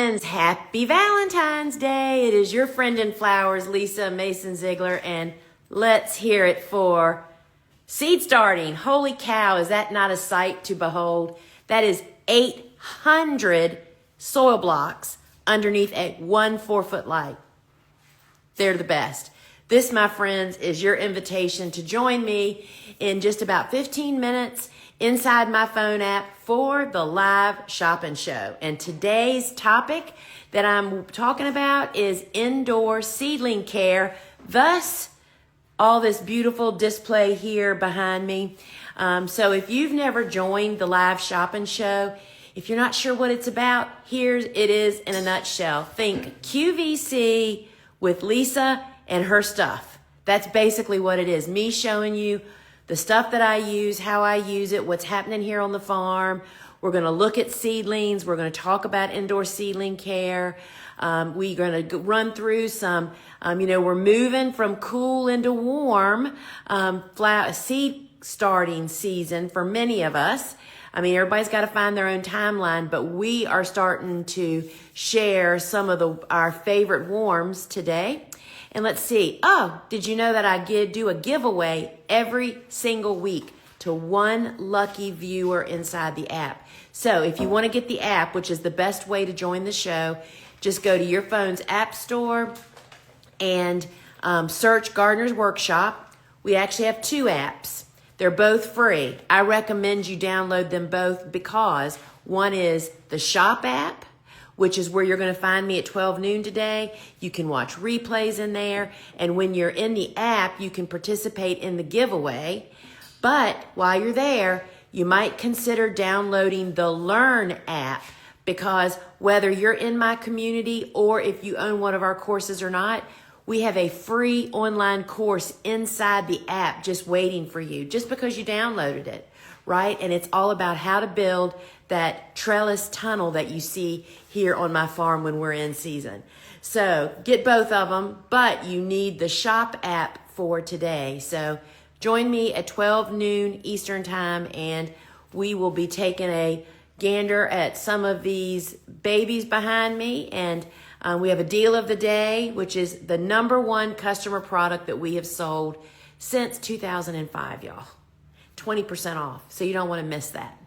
Friends, happy Valentine's Day. It is your friend in flowers, Lisa Mason Ziegler, and let's hear it for seed starting. Holy cow, is that not a sight to behold? That is 800 soil blocks underneath a 1 4-foot light. They're the best. This, my friends, is your invitation to join me in just about 15 minutes inside my phone app for the live shopping show. And today's topic that I'm talking about is indoor seedling care, thus all this beautiful display here behind me. So if you've never joined the live shopping show, if you're not sure what it's about, here it is in a nutshell. Think QVC with Lisa and her stuff. That's basically what it is. Me showing you the stuff that I use, how I use it, what's happening here on the farm. We're going to look at seedlings. We're going to talk about indoor seedling care. We're going to run through some, we're moving from cool into warm seed starting season for many of us. I mean, everybody's got to find their own timeline, but we are starting to share some of our favorite warms today. And let's see. Oh, did you know that I do a giveaway every single week to one lucky viewer inside the app? So if you want to get the app, which is the best way to join the show, just go to your phone's app store and search Gardener's Workshop. We actually have 2 apps. They're both free. I recommend you download them both because one is the Shop app, which is where you're going to find me at 12 noon today. You can watch replays in there. And when you're in the app, you can participate in the giveaway. But while you're there, you might consider downloading the Learn app, because whether you're in my community or if you own one of our courses or not, we have a free online course inside the app just waiting for you, just because you downloaded it, right? And it's all about how to build that trellis tunnel that you see here on my farm when we're in season. So get both of them, but you need the Shop app for today. So join me at 12 noon Eastern time, and we will be taking a gander at some of these babies behind me. And we have a deal of the day, which is the #1 customer product that we have sold since 2005, y'all. 20% off. So you don't want to miss that.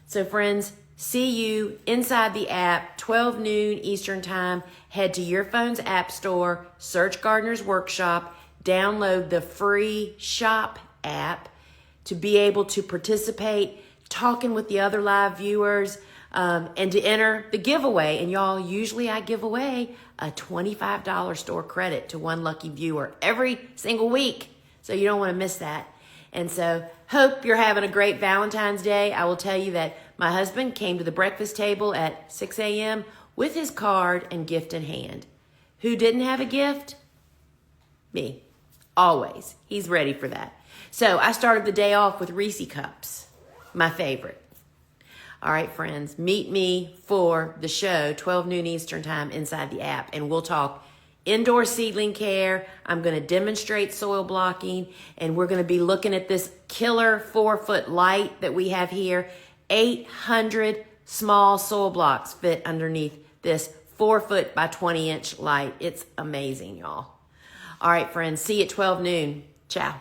So friends, see you inside the app, 12 noon Eastern time. Head to your phone's app store, search Gardener's Workshop, download the free Shop app to be able to participate, talking with the other live viewers, and to enter the giveaway. And y'all, usually I give away a $25 store credit to one lucky viewer every single week. So you don't want to miss that. And so hope you're having a great Valentine's Day. I will tell you that my husband came to the breakfast table at 6 a.m. with his card and gift in hand. Who didn't have a gift? Me. Always. He's ready for that. So I started the day off with Reese cups, my favorite. All right, friends, meet me for the show, 12 noon Eastern time inside the app, and we'll talk indoor seedling care. I'm going to demonstrate soil blocking, and we're going to be looking at this killer 4-foot light that we have here. 800 small soil blocks fit underneath this 4-foot by 20-inch light. It's amazing, y'all. All right, friends, see you at 12 noon. Ciao.